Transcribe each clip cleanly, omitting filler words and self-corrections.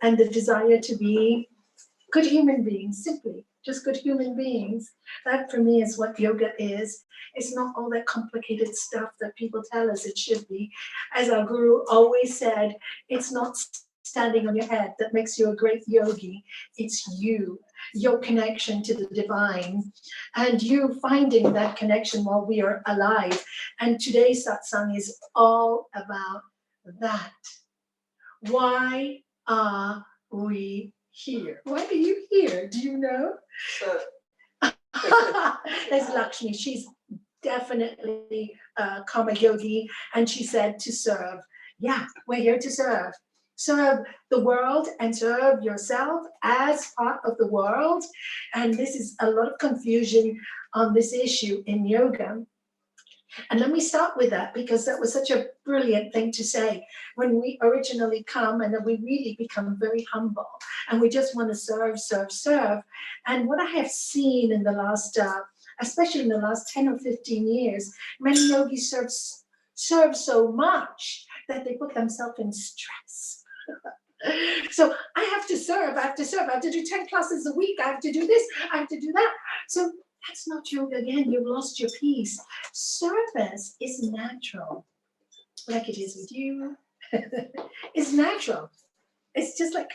and the desire to be good human beings, simply just good human beings. That for me is what yoga is. It's not all that complicated stuff that people tell us it should be. As our guru always said, it's not standing on your head that makes you a great yogi. It's your connection to the divine, and you finding that connection while we are alive. And today's satsang is all about that. Why are we here? Why are you here? Do you know? There's Lakshmi. She's definitely a karma yogi, and she said to serve. Yeah, we're here to serve. Serve the world and serve yourself as part of the world. And this is a lot of confusion on this issue in yoga. And let me start with that, because that was such a brilliant thing to say. When we originally come and then we really become very humble and we just want to serve, serve, serve. And what I have seen in the last, especially in the last 10 or 15 years, many yogis serve so much that they put themselves in stress. So I have to serve, I have to serve, I have to do 10 classes a week, I have to do this, I have to do that. So that's not yoga again. You've lost your peace. Service is natural, like it is with you. It's natural. It's just like,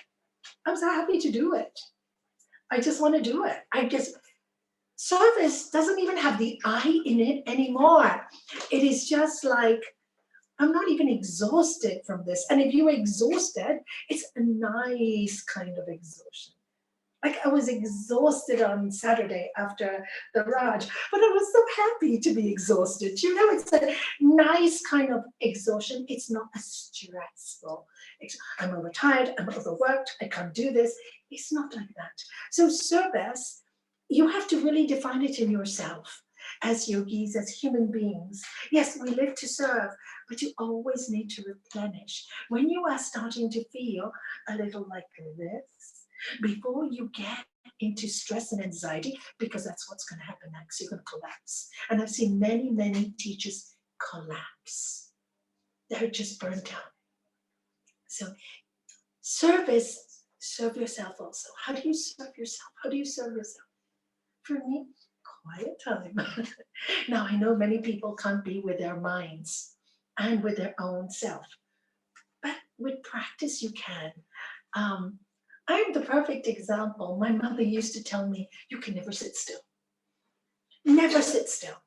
I'm so happy to do it. I just want to do it. Service doesn't even have the I in it anymore. It is just like, I'm not even exhausted from this. And if you're exhausted, it's a nice kind of exhaustion. Like I was exhausted on Saturday after the Raj, but I was so happy to be exhausted. You know, it's a nice kind of exhaustion. It's not a stressful. I'm overtired, I'm overworked, I can't do this. It's not like that. So service, you have to really define it in yourself as yogis, as human beings. Yes, we live to serve, but you always need to replenish. When you are starting to feel a little like this, before you get into stress and anxiety, because that's what's going to happen next, you're going to collapse. And I've seen many, many teachers collapse. They're just burnt out. So service, serve yourself also. How do you serve yourself? How do you serve yourself? For me, quiet time. Now, I know many people can't be with their minds and with their own self, but with practice you can. I am the perfect example. My mother used to tell me, you can never sit still. Never sit still.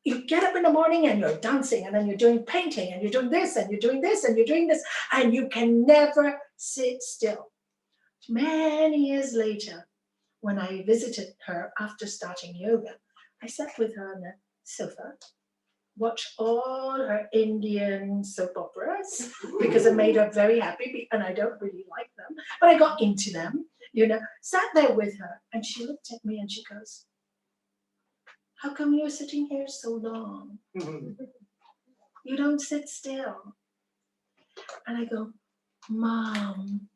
You get up in the morning and you're dancing, and then you're doing painting, and you're doing this, and you're doing this, and you're doing this, and you can never sit still. Many years later, when I visited her after starting yoga, I sat with her on the sofa, watched all her Indian soap operas because it made her very happy, and I don't really like them, but I got into them, you know, sat there with her, and she looked at me and she goes, how come you're sitting here so long? You don't sit still. And I go, Mom,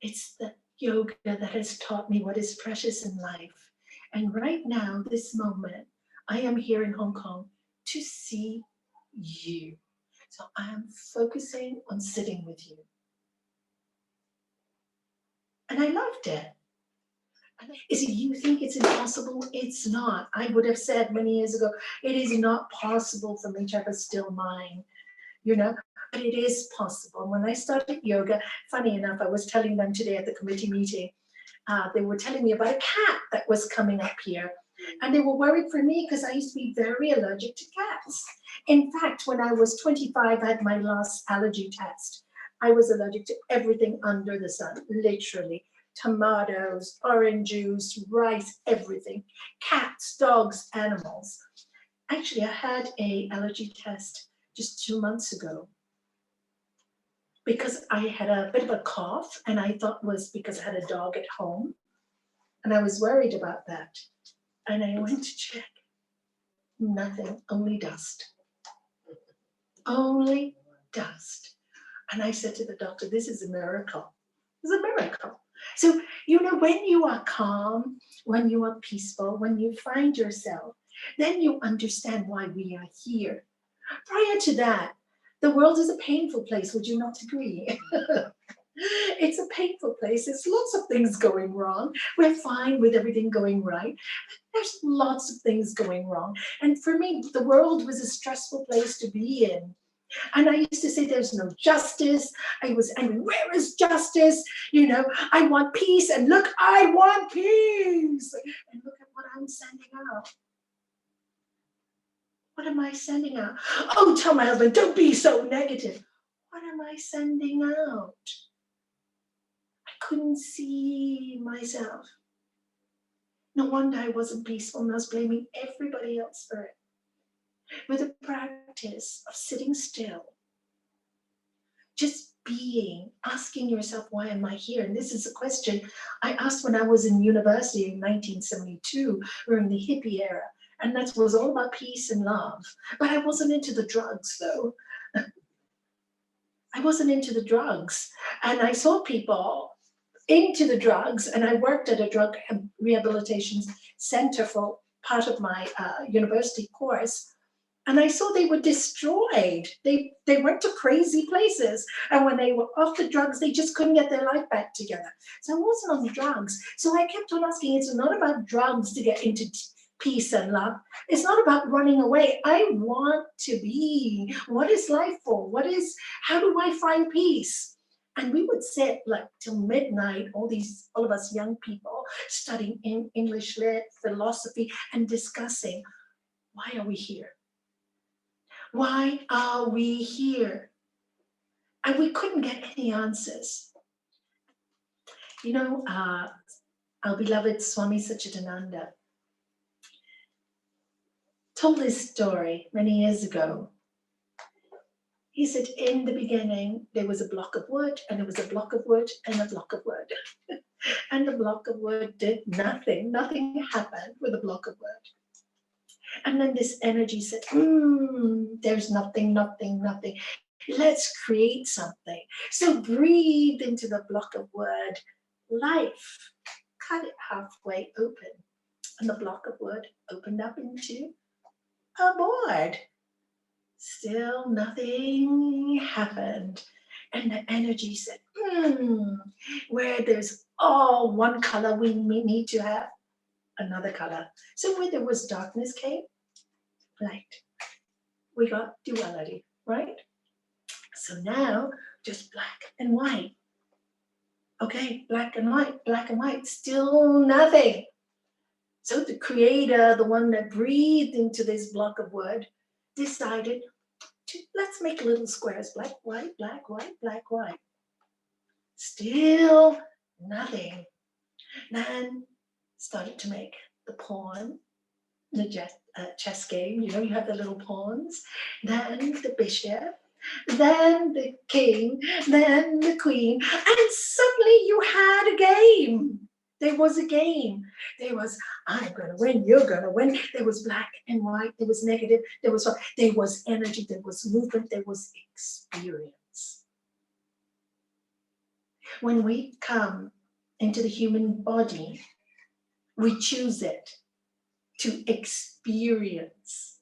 it's the yoga that has taught me what is precious in life. And right now, this moment, I am here in Hong Kong to see you. So I am focusing on sitting with you. And I loved it. Is it you think it's impossible? It's not. I would have said many years ago, it is not possible for me to have a still mind, you know, but it is possible. When I started yoga, funny enough, I was telling them today at the committee meeting, they were telling me about a cat that was coming up here. And they were worried for me because I used to be very allergic to cats. In fact, when I was 25, I had my last allergy test. I was allergic to everything under the sun, literally. Tomatoes, orange juice, rice, everything. Cats, dogs, animals. Actually, I had an allergy test just 2 months ago because I had a bit of a cough, and I thought it was because I had a dog at home, and I was worried about that. And I went to check. Nothing, only dust. Only dust. And I said to the doctor, this is a miracle. It's a miracle. So, you know, when you are calm, when you are peaceful, when you find yourself, then you understand why we are here. Prior to that, the world is a painful place, would you not agree? It's a painful place. There's lots of things going wrong. We're fine with everything going right. There's lots of things going wrong. And for me, the world was a stressful place to be in. And I used to say there's no justice. And where is justice? You know, I want peace. And look, I want peace. And look at what I'm sending out. What am I sending out? Oh, tell my husband, don't be so negative. What am I sending out? I couldn't see myself. No wonder I wasn't peaceful and I was blaming everybody else for it. With the practice of sitting still, just being, asking yourself, why am I here? And this is a question I asked when I was in university in 1972, during the hippie era. And that was all about peace and love. But I wasn't into the drugs, though. I wasn't into the drugs. And I saw people into the drugs, and I worked at a drug rehabilitation center for part of my university course. And I saw they were destroyed. They went to crazy places. And when they were off the drugs, they just couldn't get their life back together. So I wasn't on the drugs. So I kept on asking, it's not about drugs to get into peace and love. It's not about running away. I want to be. What is life for? How do I find peace? And we would sit like till midnight, all of us young people studying English lit, philosophy, and discussing, why are we here? Why are we here? And we couldn't get any answers. You know, our beloved Swami Satchidananda told this story many years ago. He said, in the beginning, there was a block of wood, and there was a block of wood, and a block of wood. And the block of wood did nothing. Nothing happened with a block of wood. And then this energy said, there's nothing. Let's create something. So breathe into the block of wood, life. Cut it halfway open. And the block of wood opened up into a board. Still nothing happened. And the energy said, where there's all one color, we need to have another color. So where there was darkness came light. We got duality, right? So now just black and white. Okay, black and white, still nothing. So the creator, the one that breathed into this block of wood, decided let's make little squares, black, white, black, white, black, white. Still nothing. Then started to make the pawn, the chess game, you have the little pawns, then the bishop, then the king, then the queen, and suddenly you had a game. There was a game. There was, I'm going to win, you're going to win. There was black and white, there was negative, there was energy, there was movement, there was experience. When we come into the human body, we choose it to experience.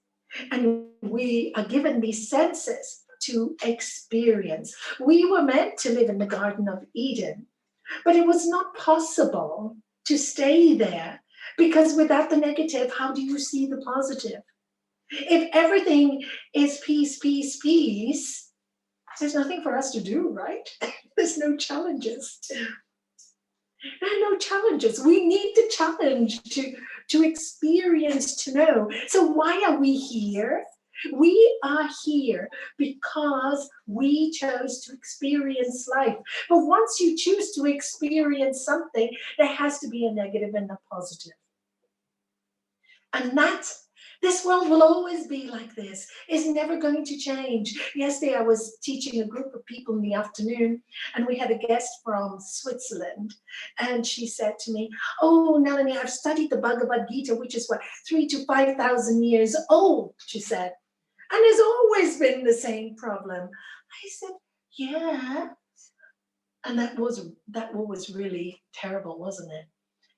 And we are given these senses to experience. We were meant to live in the Garden of Eden, but it was not possible to stay there, because without the negative, how do you see the positive? If everything is peace, peace, peace, there's nothing for us to do, right? There's no challenges. There are no challenges. We need the challenge to experience, to know. So why are we here? We are here because we chose to experience life. But once you choose to experience something, there has to be a negative and a positive. And this world will always be like this. It's never going to change. Yesterday, I was teaching a group of people in the afternoon, and we had a guest from Switzerland. And she said to me, oh, Nalanie, I've studied the Bhagavad Gita, which is 3,000 to 5,000 years old, she said. And there's always been the same problem. I said, yeah. And that war was really terrible, wasn't it?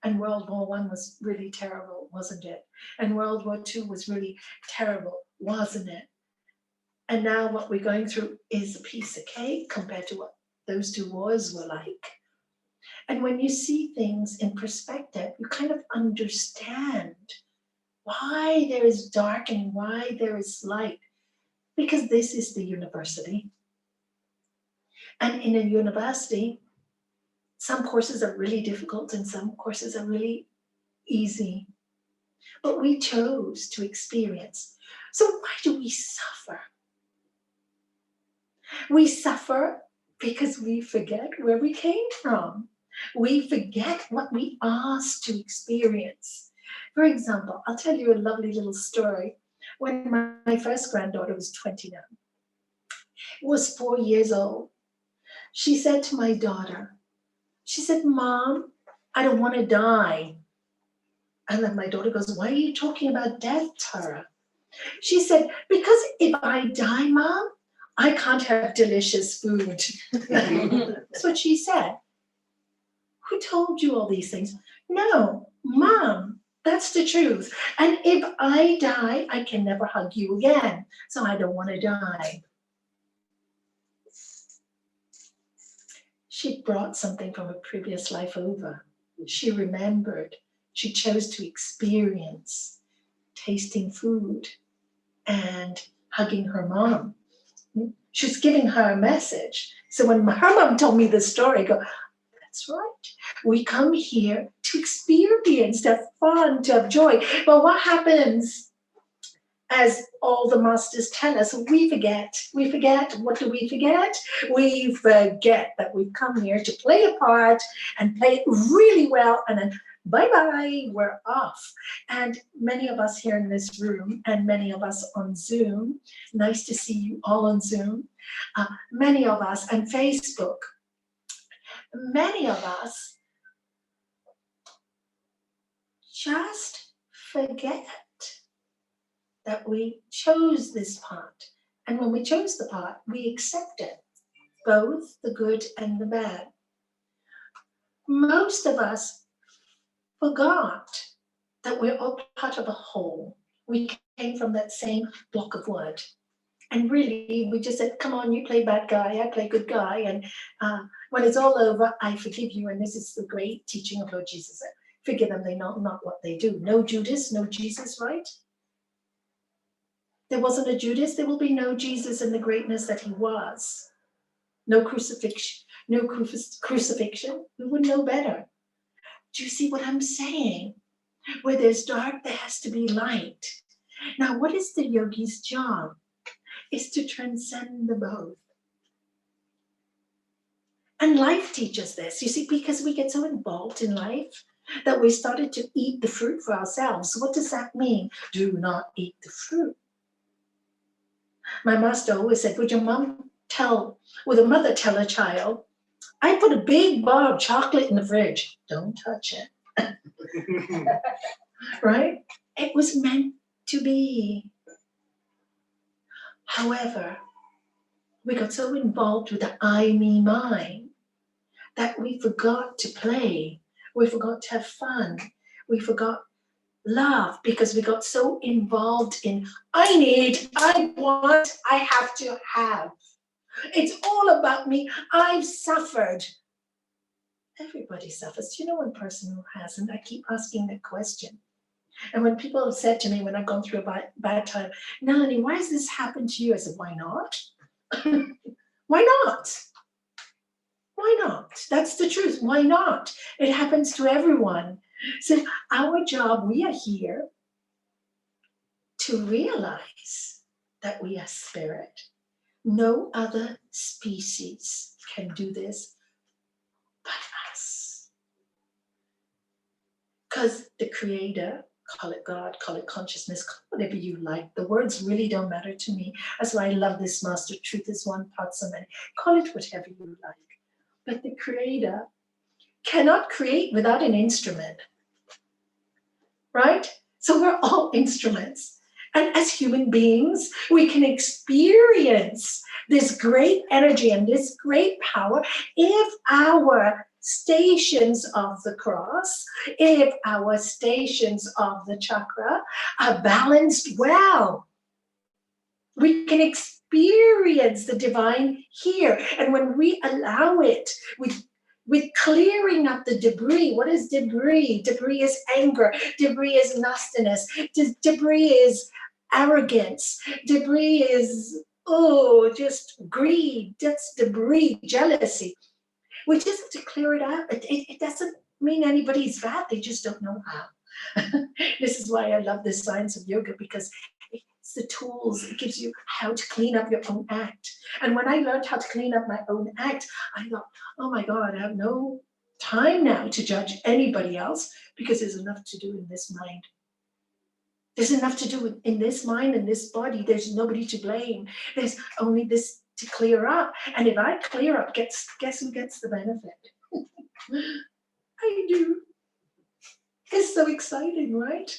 And World War I was really terrible, wasn't it? And World War II was really terrible, wasn't it? And now what we're going through is a piece of cake compared to what those two wars were like. And when you see things in perspective, you kind of understand why there is dark and why there is light. Because this is the university. And in a university, some courses are really difficult and some courses are really easy. But we chose to experience. So why do we suffer? We suffer because we forget where we came from. We forget what we asked to experience. For example, I'll tell you a lovely little story. When my first granddaughter was 29, was 4 years old, she said to my daughter, she said, Mom, I don't want to die. And then my daughter goes, why are you talking about death, Tara? She said, because if I die, Mom, I can't have delicious food. That's what she said. Who told you all these things? No, Mom, that's the truth. And if I die, I can never hug you again. So I don't want to die. She brought something from a previous life over. She remembered. She chose to experience tasting food and hugging her mom. She's giving her a message. So when her mom told me this story, I go, that's right. We come here to experience, to have fun, to have joy. But what happens, as all the masters tell us, we forget. We forget. What do we forget? We forget that we've come here to play a part and play it really well, and then bye-bye, we're off. And many of us here in this room and many of us on Zoom, nice to see you all on Zoom, many of us on Facebook, many of us just forget that we chose this part. And when we chose the part, we accept it, both the good and the bad. Most of us forgot that we're all part of a whole. We came from that same block of wood. And really, we just said, come on, you play bad guy, I play good guy. And when it's all over, I forgive you. And this is the great teaching of Lord Jesus. Forgive them, they know not what they do. No Judas, no Jesus, right? There wasn't a Judas, there will be no Jesus in the greatness that he was. No crucifixion, we would know better. Do you see what I'm saying? Where there's dark, there has to be light. Now, what is the yogi's job? Is to transcend the both. And life teaches this, you see, because we get so involved in life that we started to eat the fruit for ourselves. What does that mean? Do not eat the fruit. My master always said, would a mother tell a child, I put a big bar of chocolate in the fridge. Don't touch it. Right? It was meant to be. However, we got so involved with the I, me, mine that we forgot to play. We forgot to have fun. We forgot love because we got so involved in I need, I want, I have to have. It's all about me. I've suffered. Everybody suffers. Do you know one person who hasn't? I keep asking that question. And when people have said to me when I've gone through a bad time, Nalanie, why has this happened to you? I said, why not? Why not? Why not? That's the truth. Why not? It happens to everyone. So our job, we are here to realize that we are spirit. No other species can do this but us. Because the Creator, call it God, call it consciousness, call it whatever you like. The words really don't matter to me. That's why I love this master. Truth is one, parts are many. Call it whatever you like. But the Creator cannot create without an instrument, right? So we're all instruments. And as human beings, we can experience this great energy and this great power if our stations of the cross, if our stations of the chakra are balanced well. We can experience experience the divine here. And when we allow it, with clearing up the debris. What is debris? Debris is anger. Debris is nastiness. Debris is arrogance. Debris is, oh, just greed. That's debris, jealousy. We just have to clear it out. It doesn't mean anybody's bad. They just don't know how. This is why I love this science of yoga, because it's the tools. It gives you how to clean up your own act. And when I learned how to clean up my own act, I thought, oh my God, I have no time now to judge anybody else, because there's enough to do in this mind. There's enough to do in this mind and this body. There's nobody to blame. There's only this to clear up. And if I clear up, guess who gets the benefit? I do. It's so exciting, right?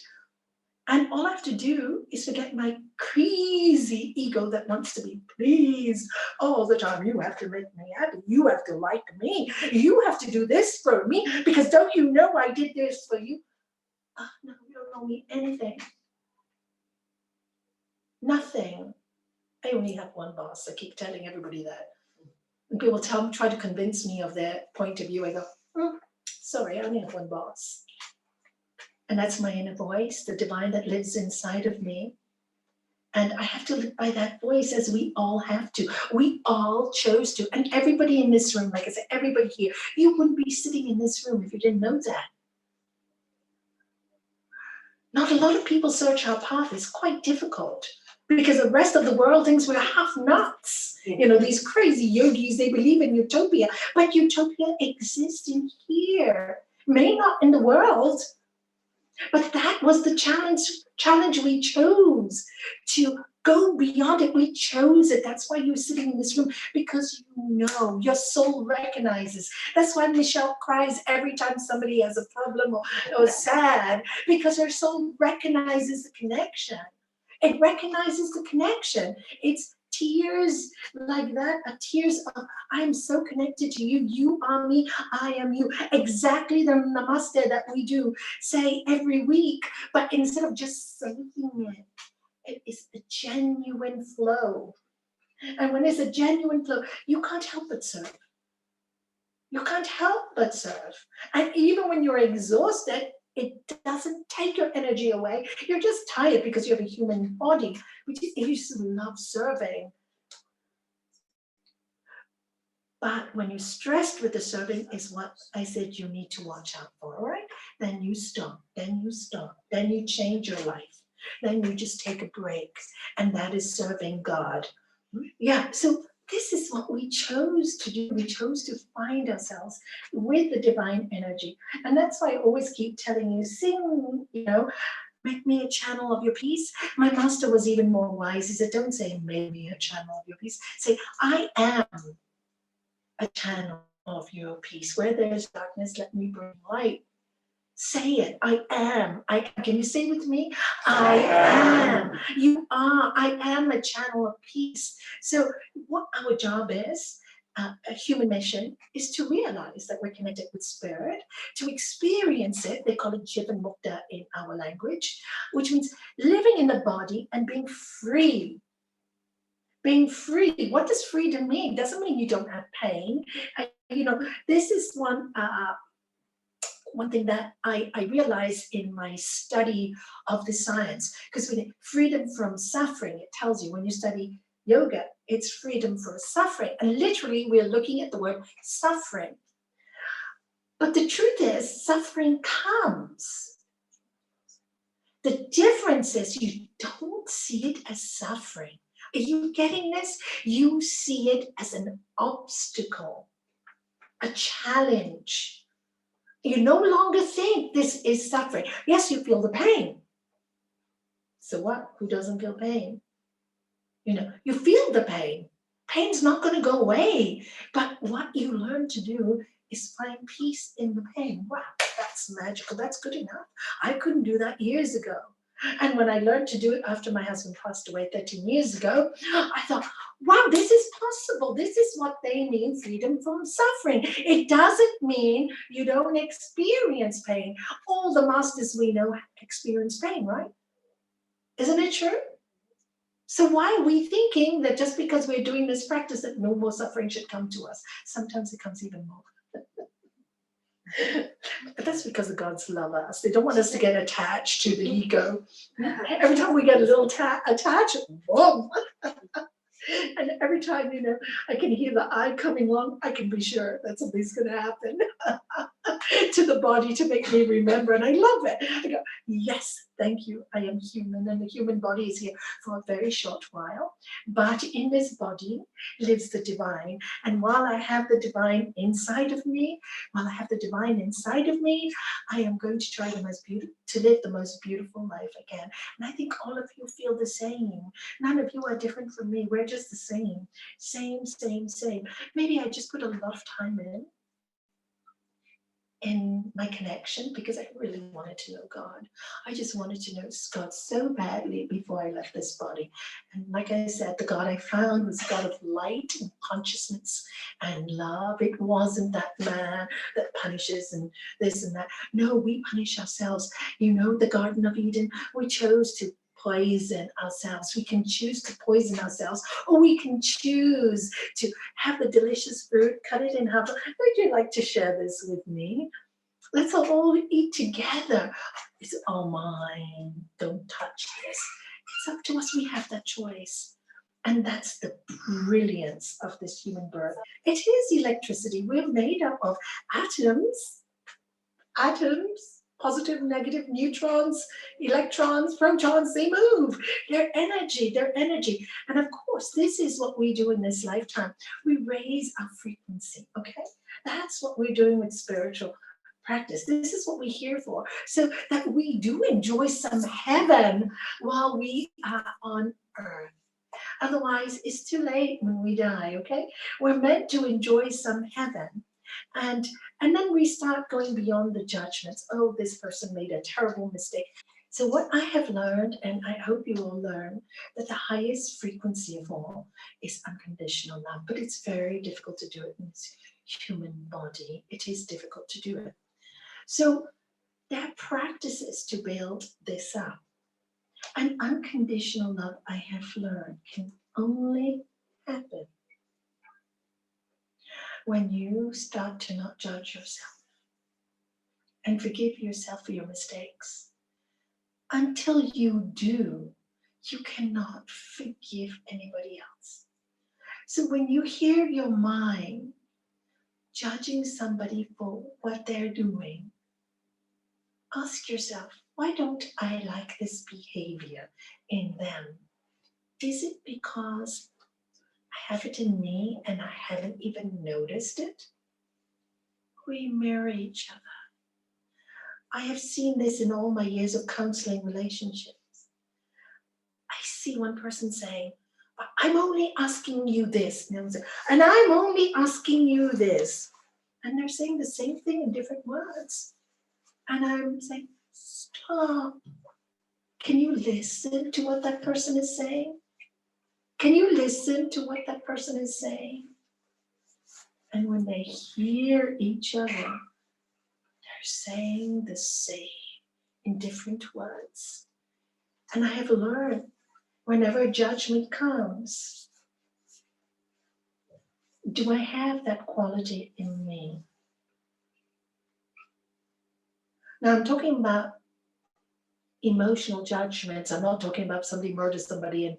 And all I have to do is forget my crazy ego that wants to be pleased all the time. You have to make me happy. You have to like me. You have to do this for me, because don't you know I did this for you? Oh, no, you don't owe me anything. Nothing. I only have one boss. I keep telling everybody that. When people try to convince me of their point of view, I go, sorry, I only have one boss. And that's my inner voice, the divine that lives inside of me. And I have to live by that voice, as we all have to. We all chose to. And everybody in this room, like I said, everybody here, you wouldn't be sitting in this room if you didn't know that. Not a lot of people search our path. It's quite difficult, because the rest of the world thinks we're half nuts. You know, these crazy yogis, they believe in utopia. But utopia exists in here. May not in the world. But that was the challenge we chose, to go beyond it. We chose it. That's why you're sitting in this room, because you know, your soul recognizes. That's why Michelle cries every time somebody has a problem or sad, because her soul recognizes the connection. It recognizes the connection. It's tears like that, tears of, I'm so connected to you. You are me, I am you. Exactly the namaste that we do say every week, but instead of just saying it, it is a genuine flow. And when it's a genuine flow, you can't help but serve. You can't help but serve. And even when you're exhausted, it doesn't take your energy away. You're just tired because you have a human body, which is, you just love serving. But when you're stressed with the serving, is what I said you need to watch out for, all right? Then you stop, then you change your life. Then you just take a break, and that is serving God. Yeah, so this is what we chose to do. We chose to find ourselves with the divine energy. And that's why I always keep telling you, sing, you know, make me a channel of your peace. My master was even more wise. He said, don't say, make me a channel of your peace. Say, I am a channel of your peace. Where there is darkness, let me bring light. Say it. I am. Can you say with me? I am. You are. I am a channel of peace. So what our job is, a human mission, is to realize that we're connected with spirit, to experience it. They call it Jivan Mukta in our language, which means living in the body and being free. Being free. What does freedom mean? Doesn't mean you don't have pain. This is one thing that I realized in my study of the science, because freedom from suffering, it tells you when you study yoga, it's freedom from suffering. And literally, we're looking at the word suffering. But the truth is, suffering comes. The difference is you don't see it as suffering. Are you getting this? You see it as an obstacle, a challenge. You no longer think this is suffering. Yes, you feel the pain. So what? Who doesn't feel pain? You feel the pain. Pain's not going to go away. But what you learn to do is find peace in the pain. Wow, that's magical. That's good enough. I couldn't do that years ago. And when I learned to do it after my husband passed away 13 years ago, I thought, wow, this is possible. This is what they mean, freedom from suffering. It doesn't mean you don't experience pain. All the masters we know experience pain, right? Isn't it true? So why are we thinking that just because we're doing this practice that no more suffering should come to us? Sometimes it comes even more. But that's because the gods love us. They don't want us to get attached to the ego. Every time we get a little attached, whoa. And every time, I can hear the I coming along, I can be sure that something's going to happen to the body to make me remember. And I love it. I go, yes, thank you. I am human, and the human body is here for a very short while. But in this body lives the divine. And while I have the divine inside of me, I am going to try to live the most beautiful life I can. And I think all of you feel the same. None of you are different from me. We're just the same. Same, same, same. Maybe I just put a lot of time in my connection because I really wanted to know God. I just wanted to know God so badly before I left this body. And like I said, the God I found was God of light and consciousness and love. It wasn't that man that punishes and this and that. No, we punish ourselves. The Garden of Eden, we chose to poison ourselves. We can choose to poison ourselves, or we can choose to have the delicious fruit, cut it in half. Would you like to share this with me? Let's all eat together. It's all mine. Don't touch this. It's up to us. We have that choice. And that's the brilliance of this human birth. It is electricity. We're made up of atoms, positive, negative, neutrons, electrons, protons, they move. They're energy. And of course, this is what we do in this lifetime. We raise our frequency, okay? That's what we're doing with spiritual practice. This is what we're here for, so that we do enjoy some heaven while we are on earth. Otherwise, it's too late when we die, okay? We're meant to enjoy some heaven. And then we start going beyond the judgments. Oh, this person made a terrible mistake. So what I have learned, and I hope you will learn, that the highest frequency of all is unconditional love. But it's very difficult to do it in this human body. It is difficult to do it. So there are practices to build this up. And unconditional love, I have learned, can only happen when you start to not judge yourself and forgive yourself for your mistakes. Until you do, you cannot forgive anybody else. So when you hear your mind judging somebody for what they're doing, ask yourself, why don't I like this behavior in them? Is it because I have it in me and I haven't even noticed it? We mirror each other. I have seen this in all my years of counseling relationships. I see one person saying, I'm only asking you this. And I'm only asking you this. And they're saying the same thing in different words. And I'm saying, stop. Can you listen to what that person is saying? Can you listen to what that person is saying? And when they hear each other, they're saying the same in different words. And I have learned whenever judgment comes, do I have that quality in me? Now I'm talking about emotional judgments. I'm not talking about somebody murders somebody and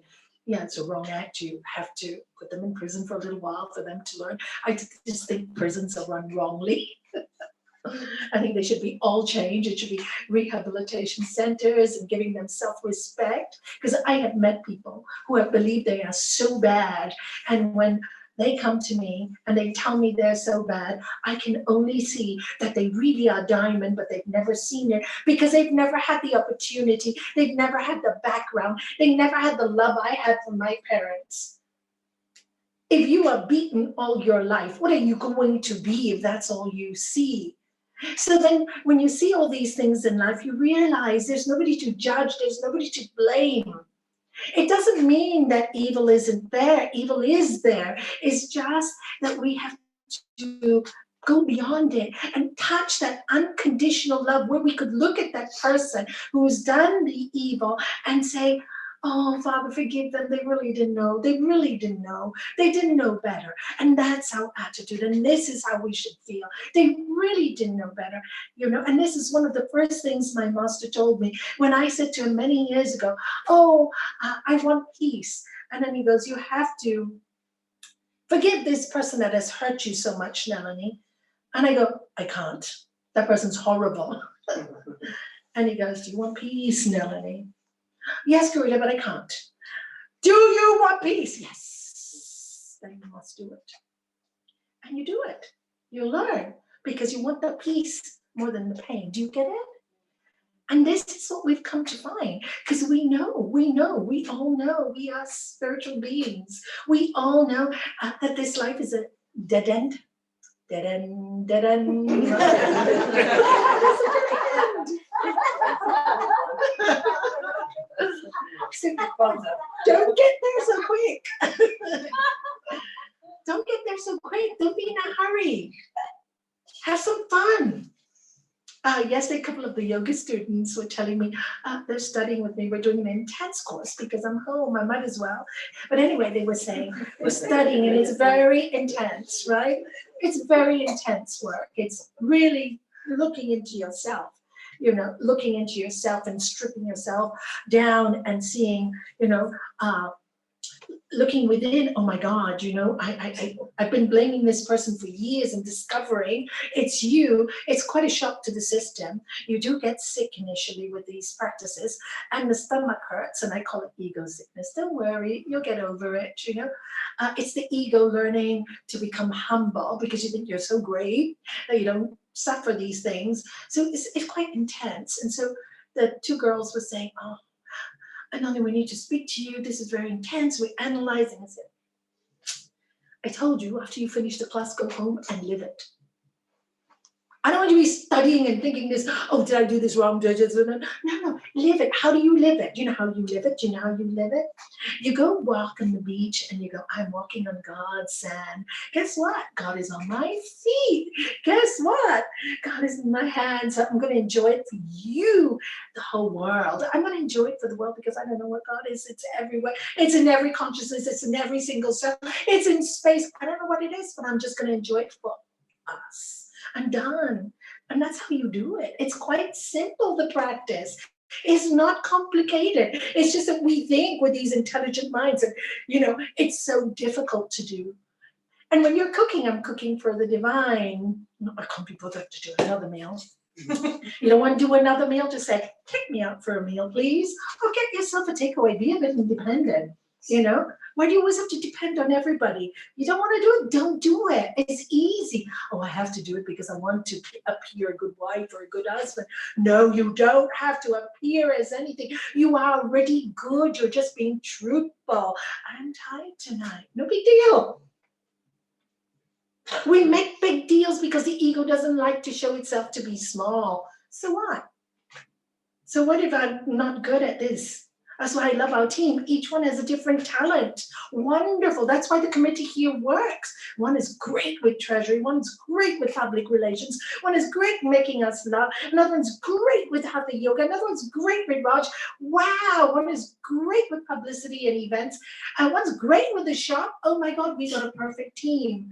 it's a wrong act. You have to put them in prison for a little while for them to learn. I just think prisons are run wrongly. I think they should be all changed. It should be rehabilitation centers and giving them self-respect. Because I have met people who have believed they are so bad. And when they come to me and they tell me they're so bad, I can only see that they really are diamond, but they've never seen it because they've never had the opportunity. They've never had the background. They never had the love I had from my parents. If you are beaten all your life, what are you going to be if that's all you see? So then when you see all these things in life, you realize there's nobody to judge, there's nobody to blame. It doesn't mean that evil isn't there. Evil is there. It's just that we have to go beyond it and touch that unconditional love where we could look at that person who's done the evil and say, Oh, Father, forgive them. They really didn't know. They really didn't know. They didn't know better. And that's our attitude. And this is how we should feel. They really didn't know better, you know. And this is one of the first things my master told me when I said to him many years ago, oh, I want peace. And then he goes, you have to forgive this person that has hurt you so much, Nalanie. And I go, I can't. That person's horrible. And he goes, do you want peace, Nalanie? Yes, Karita, but I can't. Do you want peace? Yes. Then you must do it. And you do it. You learn because you want the peace more than the pain. Do you get it? And this is what we've come to find because we all know, we are spiritual beings. We all know that this life is a dead end. Dead end, dead end. It's a dead end. So, don't get there so quick. Don't get there so quick. Don't be in a hurry. Have some fun. Yesterday, a couple of the yoga students were telling me they're studying with me. We're doing an intense course because I'm home. I might as well. But anyway, they were saying we're studying and it's very intense, right? It's very intense work. It's really looking into yourself, you know, looking into yourself and stripping yourself down and seeing, you know, looking within. Oh my God, you know, I've been blaming this person for years and discovering it's you. It's quite a shock to the system. You do get sick initially with these practices and the stomach hurts, and I call it ego sickness. Don't worry, you'll get over it, you know. It's the ego learning to become humble because you think you're so great that you don't suffer these things. So it's quite intense. And so the two girls were saying, oh, Nalanie, we need to speak to you. This is very intense. We're analyzing. I said, I told you after you finish the class, go home and live it. I don't want you to be studying and thinking this, oh, did I do this wrong? No, live it. How do you live it? Do you know how you live it? Do you know how you live it? You go walk on the beach and you go, I'm walking on God's sand. Guess what? God is on my feet. Guess what? God is in my hands. So I'm going to enjoy it for you, the whole world. I'm going to enjoy it for the world because I don't know what God is. It's everywhere. It's in every consciousness. It's in every single cell. It's in space. I don't know what it is, but I'm just going to enjoy it for us. I'm done. And that's how you do it. It's quite simple, the practice. It's not complicated. It's just that we think with these intelligent minds and, you know, it's so difficult to do. And when you're cooking, I'm cooking for the divine. No, I can't be bothered to do another meal. You don't want to do another meal? Just say, take me out for a meal, please. Or get yourself a takeaway. Be a bit independent, you know? Why do you always have to depend on everybody? You don't want to do it, don't do it. It's easy. Oh, I have to do it because I want to appear a good wife or a good husband. No, you don't have to appear as anything. You are already good. You're just being truthful. I'm tired tonight. No big deal. We make big deals because the ego doesn't like to show itself to be small. So what? So what if I'm not good at this? That's why I love our team. Each one has a different talent. Wonderful. That's why the committee here works. One is great with treasury. One's great with public relations. One is great making us laugh. Another one's great with hatha yoga. Another one's great with Raj. Wow. One is great with publicity and events. And one's great with the shop. Oh my God, we got a perfect team.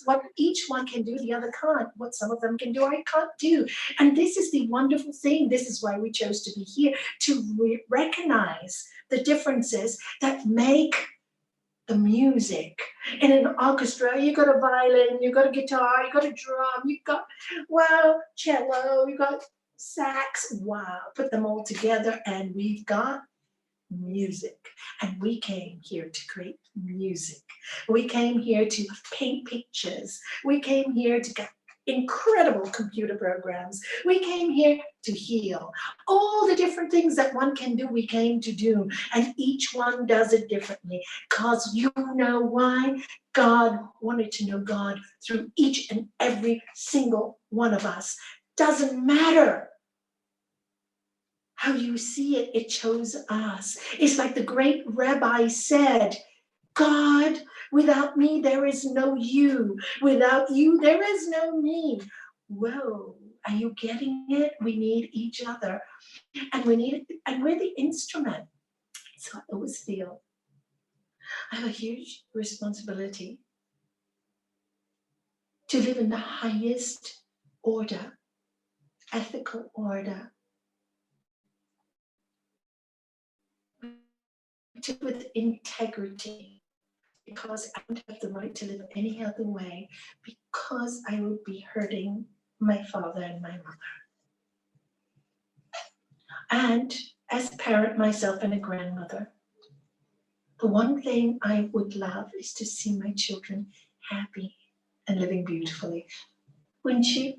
What each one can do, the other can't. What some of them can do, I can't do. And this is the wonderful thing. This is why we chose to be here, to recognize the differences that make the music. In an orchestra, you got a violin, you got a guitar, you got a drum, you got, well, cello, you got sax. Wow, put them all together and we've got music. And we came here to create music. We came here to paint pictures. We came here to get incredible computer programs. We came here to heal. All the different things that one can do, we came to do. And each one does it differently. Because you know why? God wanted to know God through each and every single one of us. Doesn't matter how you see it, it chose us. It's like the great rabbi said, God, without me, there is no you. Without you, there is no me. Whoa, are you getting it? We need each other. And we're the instrument. So I always feel I have a huge responsibility to live in the highest order, ethical order, with integrity, because I don't have the right to live any other way, because I would be hurting my father and my mother. And as a parent myself and a grandmother, the one thing I would love is to see my children happy and living beautifully. Wouldn't you?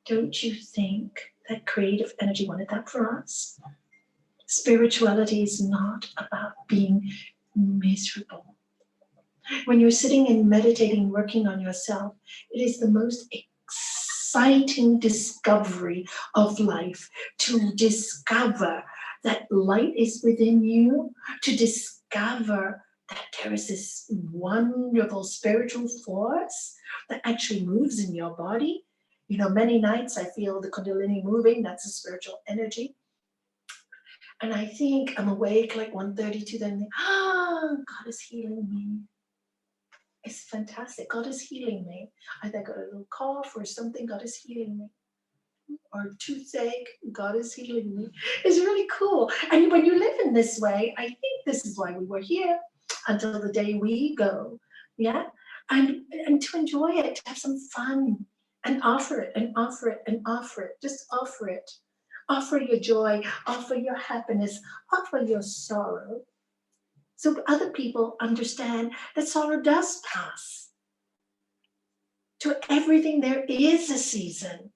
Don't you think that creative energy wanted that for us? Spirituality is not about being miserable. When you're sitting and meditating, working on yourself, it is the most exciting discovery of life, to discover that light is within you, to discover that there is this wonderful spiritual force that actually moves in your body. You know, many nights I feel the Kundalini moving, that's a spiritual energy. And I think I'm awake like 1:32, then God is healing me. It's fantastic. God is healing me. I got a little cough or something, God is healing me. Or toothache, God is healing me. It's really cool. And when you live in this way, I think this is why we were here until the day we go. Yeah. And to enjoy it, to have some fun and offer it and offer it and offer it. Just offer it. Offer your joy, offer your happiness, offer your sorrow. So other people understand that sorrow does pass. To everything, there is a season.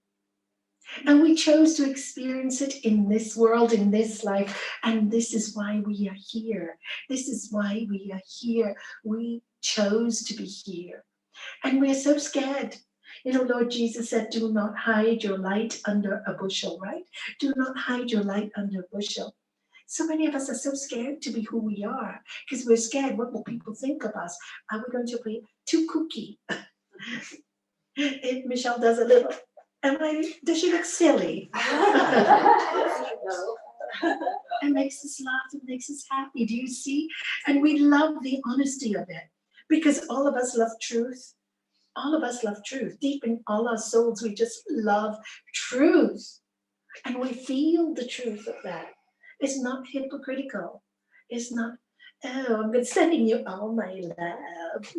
And we chose to experience it in this world, in this life. And this is why we are here. This is why we are here. We chose to be here. And we're so scared. You know, Lord Jesus said, do not hide your light under a bushel, right? Do not hide your light under a bushel. So many of us are so scared to be who we are because we're scared. What will people think of us? Are we going to be too kooky? If Michelle does a little, does she look silly? It makes us laugh, it makes us happy. Do you see? And we love the honesty of it because all of us love truth. All of us love truth. Deep in all our souls, we just love truth. And we feel the truth of that. It's not hypocritical. It's not, oh, I'm sending you all my love.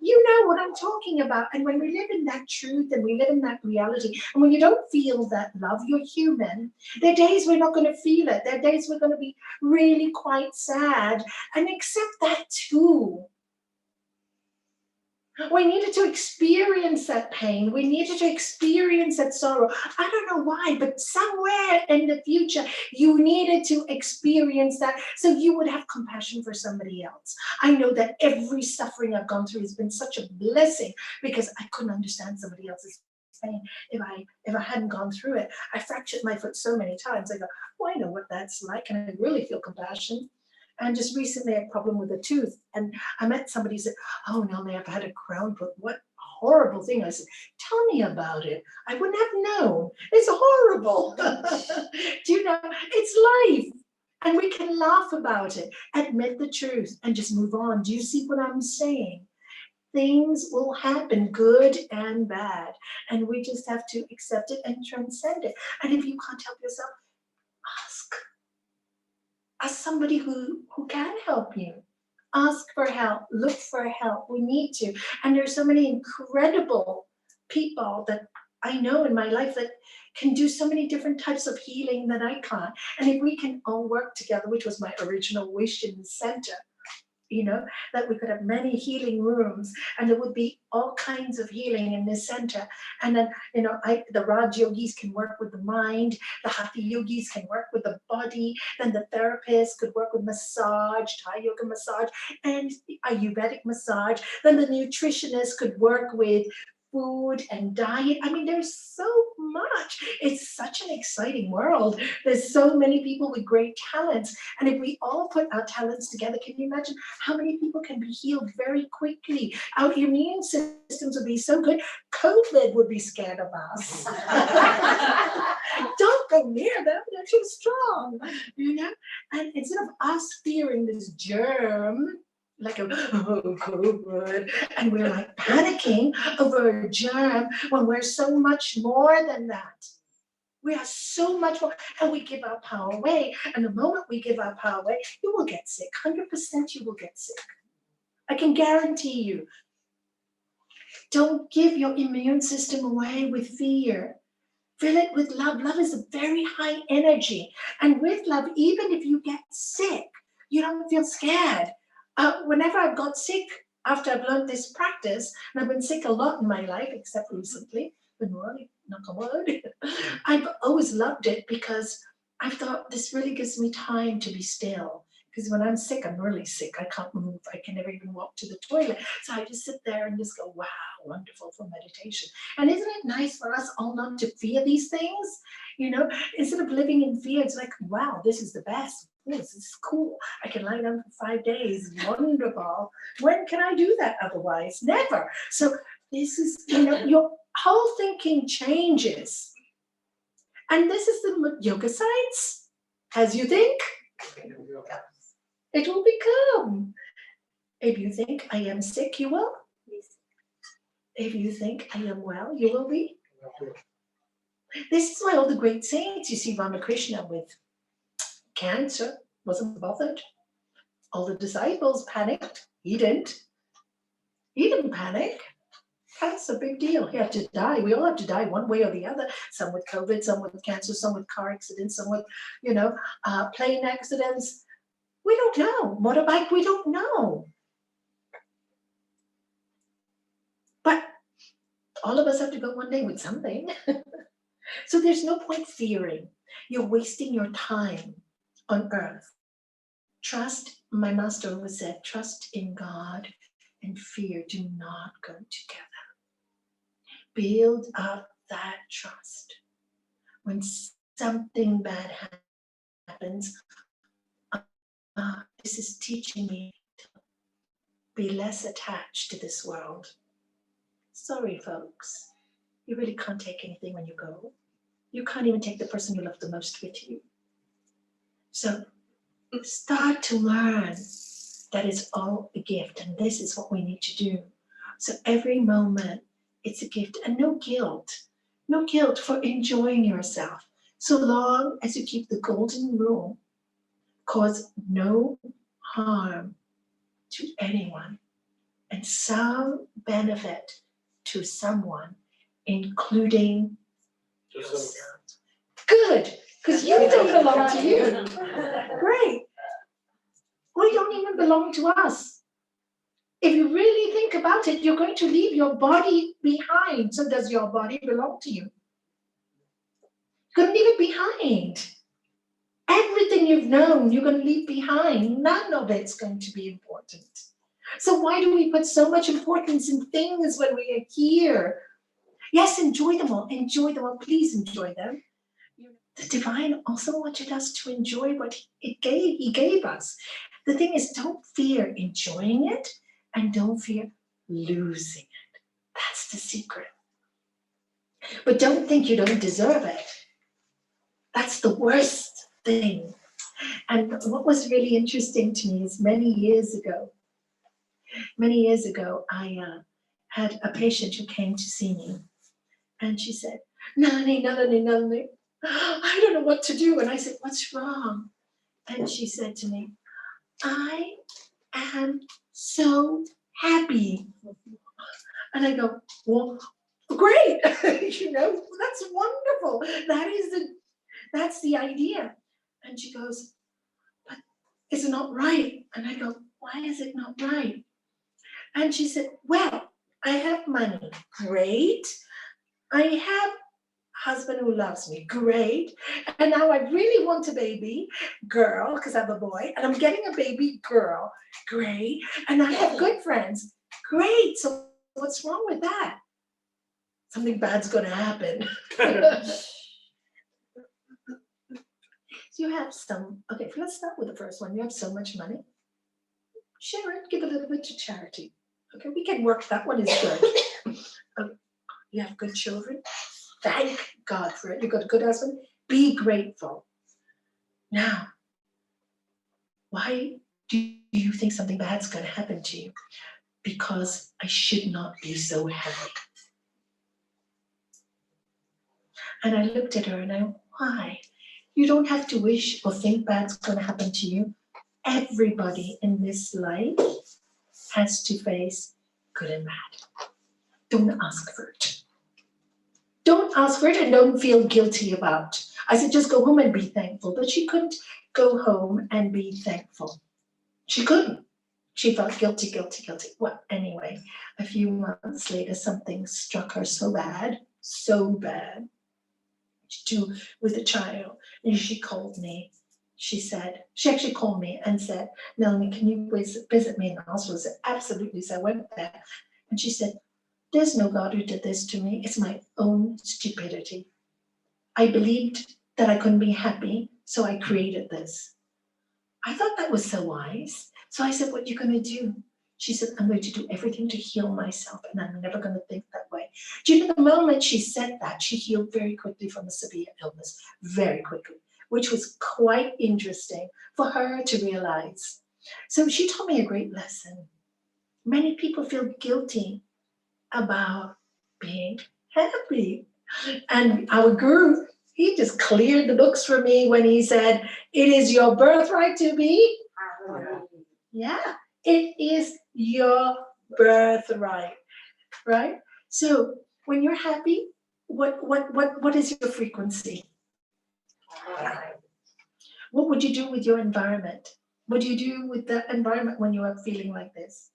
You know what I'm talking about. And when we live in that truth and we live in that reality, and when you don't feel that love, you're human. There are days we're not going to feel it. There are days we're going to be really quite sad. And accept that too. We needed to experience that pain. We needed to experience that sorrow. I don't know why, but somewhere in the future, you needed to experience that so you would have compassion for somebody else. I know that every suffering I've gone through has been such a blessing because I couldn't understand somebody else's pain if I hadn't gone through it. I fractured my foot so many times. I go, oh, I know what that's like, and I really feel compassion. And just recently, I had a problem with a tooth. And I met somebody who said, oh, Nalanie, I've had a crown put. What a horrible thing. I said, tell me about it. I wouldn't have known. It's horrible. Do you know? It's life. And we can laugh about it, admit the truth, and just move on. Do you see what I'm saying? Things will happen, good and bad. And we just have to accept it and transcend it. And if you can't help yourself, ask. Ask somebody who can help you. Ask for help, look for help. We need to. And there's so many incredible people that I know in my life that can do so many different types of healing that I can't. And if we can all work together, which was my original wish in the center, you know, that we could have many healing rooms and there would be all kinds of healing in this center. And then, you know, the Raj yogis can work with the mind, the Hatha yogis can work with the body, then the therapist could work with massage, Thai yoga massage, and Ayurvedic massage. Then the nutritionist could work with food and diet. I mean, there's so much. It's such an exciting world. There's so many people with great talents. And if we all put our talents together, can you imagine how many people can be healed very quickly? Our immune systems would be so good, COVID would be scared of us. Don't go near them, they're too strong, you know? And instead of us fearing this germ, like oh, COVID, and we're like panicking over a germ when we're so much more than that. We are so much more, and we give our power away. And the moment we give our power away, you will get sick. 100% you will get sick. I can guarantee you. Don't give your immune system away with fear. Fill it with love. Love is a very high energy. And with love, even if you get sick, you don't feel scared. Whenever I've got sick, after I've learned this practice, and I've been sick a lot in my life, except recently, been really, knock on wood, I've always loved it because I thought this really gives me time to be still. Because when I'm sick, I'm really sick. I can't move. I can never even walk to the toilet. So I just sit there and just go, wow, wonderful for meditation. And isn't it nice for us all not to fear these things? You know, instead of living in fear, it's like, wow, this is the best. This is cool. I can lie down for 5 days. Wonderful. When can I do that otherwise? Never. So this is, you know, your whole thinking changes. And this is the yoga science. As you think, it will become. If you think I am sick, you will. If you think I am well, you will be. This is why all the great saints, you see Ramakrishna with cancer, wasn't bothered. All the disciples panicked. He didn't. He didn't panic. That's a big deal. He had to die. We all have to die one way or the other. Some with COVID, some with cancer, some with car accidents, some with, plane accidents. We don't know. Motorbike, we don't know. But all of us have to go one day with something. So there's no point fearing. You're wasting your time on earth. Trust, my master always said, trust in God and fear do not go together. Build up that trust. When something bad happens, this is teaching me to be less attached to this world. Sorry, folks. You really can't take anything when you go. You can't even take the person you love the most with you. So start to learn that it's all a gift, and this is what we need to do. So every moment, it's a gift, and no guilt. No guilt for enjoying yourself. So long as you keep the golden rule, cause no harm to anyone and some benefit to someone, including yourself. Good, because you don't belong to you. Great. We don't even belong to us. If you really think about it, you're going to leave your body behind. So does your body belong to you? You're going to leave it behind. Everything you've known, you're going to leave behind. None of it's going to be important. So why do we put so much importance in things when we are here? Yes, enjoy them all. Enjoy them all. Please enjoy them. The divine also wanted us to enjoy what he gave us. The thing is, don't fear enjoying it and don't fear losing it. That's the secret. But don't think you don't deserve it. That's the worst thing. And what was really interesting to me is many years ago, I had a patient who came to see me, and she said, Nalanie, I don't know what to do. And I said, what's wrong? And she said to me, I am so happy. And I go, well, great. That's wonderful. That's the idea. And she goes, but it's not right. And I go, why is it not right? And she said, well, I have money. Great. I have husband who loves me. Great. And now I really want a baby girl because I have a boy, and I'm getting a baby girl. Great. And I have good friends. Great. So what's wrong with that? something bad's going to happen. You have some, okay, let's start with the first one. You have so much money. Share it, give a little bit to charity. Okay, we can work, that one is good. You have good children. Thank God for it. You got a good husband. Be grateful. Now, why do you think something bad's going to happen to you? Because I should not be so heavy. And I looked at her and I went, why? You don't have to wish or think bad's going to happen to you. Everybody in this life has to face good and bad. Don't ask for it. Don't ask for it and don't feel guilty about it. I said, just go home and be thankful. But she couldn't go home and be thankful. She couldn't. She felt guilty. Well, anyway, a few months later, something struck her so bad, with a child. And she called me. She actually called me and said, Nalanie, can you visit me in the hospital? I said, absolutely. So I went there. And she said, there's no God who did this to me. It's my own stupidity. I believed that I couldn't be happy, so I created this. I thought that was so wise. So I said, what are you going to do? She said, I'm going to do everything to heal myself, and I'm never going to think that way. Do you know, the moment she said that, she healed very quickly from a severe illness, very quickly, which was quite interesting for her to realize. So she taught me a great lesson. Many people feel guilty about being happy. And our guru, he just cleared the books for me when he said, it is your birthright to be happy. Yeah, it is your birthright, right? So when you're happy, what is your frequency? What would you do with your environment? What do you do with the environment when you are feeling like this?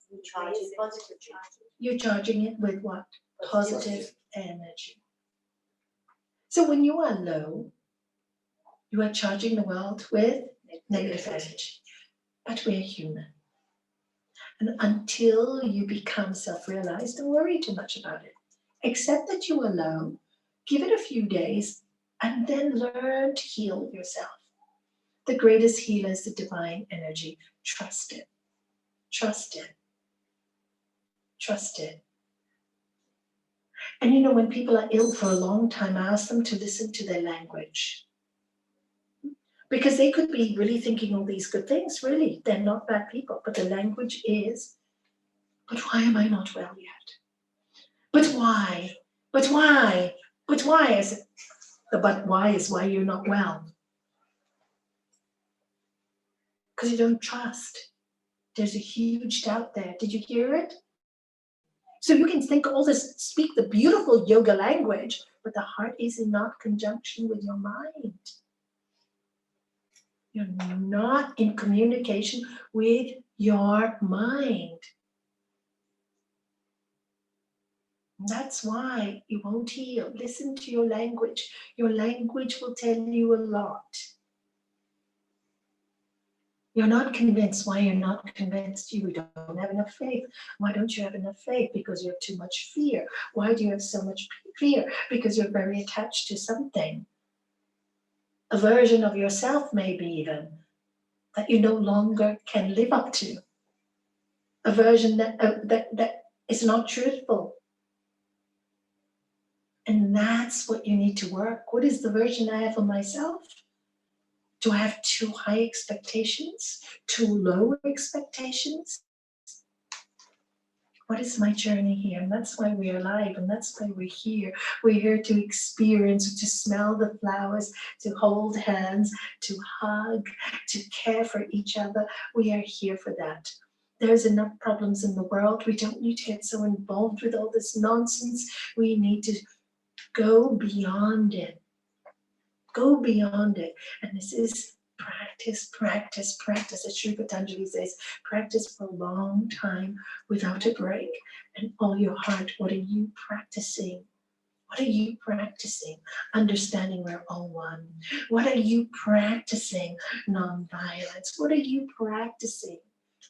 You're charging it with what? Positive energy. So when you are low, you are charging the world with negative energy. But we're human. And until you become self-realized, don't worry too much about it. Accept that you are low, give it a few days, and then learn to heal yourself. The greatest healer is the divine energy. Trust it. Trust it. Trust it. And you know, when people are ill for a long time, I ask them to listen to their language. Because they could be really thinking all these good things, really. They're not bad people. But the language is, but why am I not well yet? But why? But why? But why? I said, the but why is why you're not well. Because you don't trust. There's a huge doubt there. Did you hear it? So you can think all this, speak the beautiful yoga language, but the heart is in not conjunction with your mind. You're not in communication with your mind. That's why you won't heal. Listen to your language. Your language will tell you a lot. You're not convinced. Why you're not convinced? You don't have enough faith. Why don't you have enough faith? Because you have too much fear. Why do you have so much fear? Because you're very attached to something. A version of yourself, maybe even, that you no longer can live up to. A version that is not truthful. And that's what you need to work. What is the version I have of myself? Do I have too high expectations? Too low expectations? What is my journey here? And that's why we're alive, and that's why we're here. We're here to experience, to smell the flowers, to hold hands, to hug, to care for each other. We are here for that. There's enough problems in the world. We don't need to get so involved with all this nonsense. We need to go beyond it. Go beyond it. And this is practice, practice, practice. As Sri Patanjali says, practice for a long time without a break. And all your heart, what are you practicing? What are you practicing? Understanding we're all one. What are you practicing? Non-violence. What are you practicing?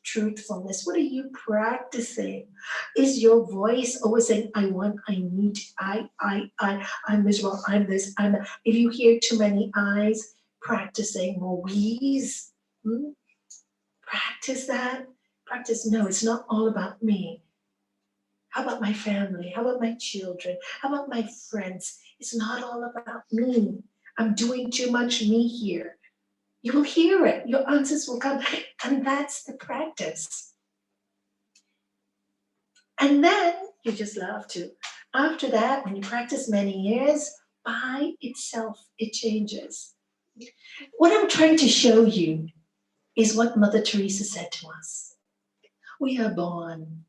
truthfulness? What are you practicing? Is your voice always saying, I want, I need, I'm miserable, I'm this, I'm that? If you hear too many I's, practicing more we's. Hmm? Practice that. Practice, no, it's not all about me. How about my family? How about my children? How about my friends? It's not all about me. I'm doing too much me here. You will hear it. Your answers will come. And that's the practice. And then you just love to. After that, when you practice many years, by itself, it changes. What I'm trying to show you is what Mother Teresa said to us. We are born,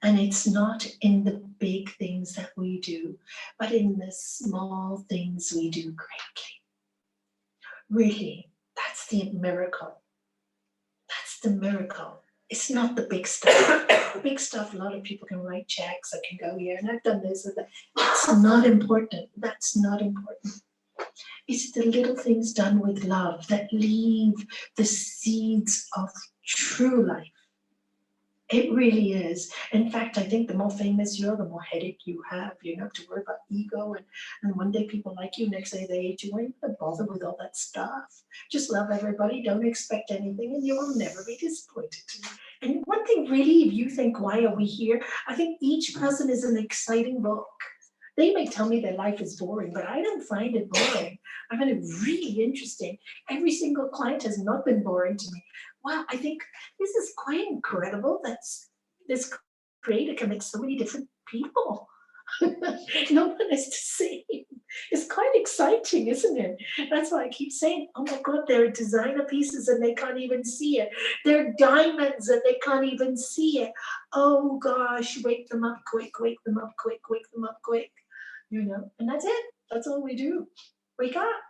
and it's not in the big things that we do, but in the small things we do greatly. Really, that's the miracle. That's the miracle. It's not the big stuff. Big stuff, a lot of people can write checks, I can go here, and I've done this and that. That's not important. That's not important. It's the little things done with love that leave the seeds of true life. It really is. In fact, I think the more famous you are, the more headache you have. You don't have to worry about ego. And one day people like you, next day they hate you. Why are you gonna bother with all that stuff? Just love everybody, don't expect anything, and you will never be disappointed. And one thing really, if you think, why are we here? I think each person is an exciting book. They may tell me their life is boring, but I don't find it boring. I find it really interesting. Every single client has not been boring to me. Wow, I think this is quite incredible that this creator can make so many different people. No one is the same. It's quite exciting, isn't it? That's why I keep saying, oh my God, there are designer pieces and they can't even see it. They're diamonds and they can't even see it. Oh gosh, wake them up quick, wake them up quick, wake them up quick. And that's it. That's all we do. Wake up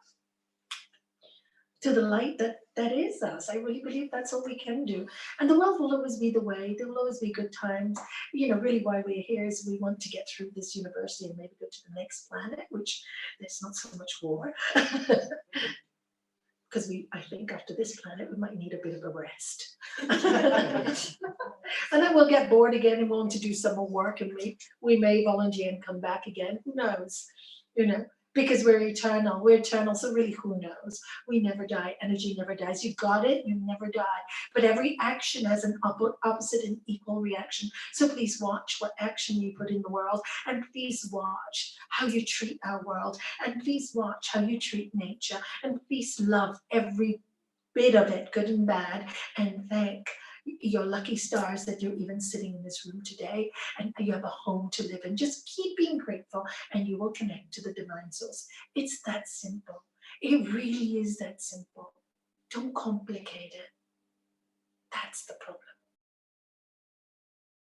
to the light that is us. I really believe that's all we can do. And the world will always be the way. There will always be good times. Really why we're here is we want to get through this university and maybe go to the next planet, which there's not so much war. Because I think after this planet, we might need a bit of a rest. And then we'll get bored again and want to do some more work, and we may volunteer and come back again. Who knows? Because we're eternal. We're eternal, so really, who knows? We never die. Energy never dies. You got it? You never die. But every action has an opposite and equal reaction. So please watch what action you put in the world, and please watch how you treat our world, and please watch how you treat nature, and please love every bit of it, good and bad, and thank your lucky stars that you're even sitting in this room today and you have a home to live in. Just keep being grateful and you will connect to the divine source. It's that simple. It really is that simple. Don't complicate it. That's the problem.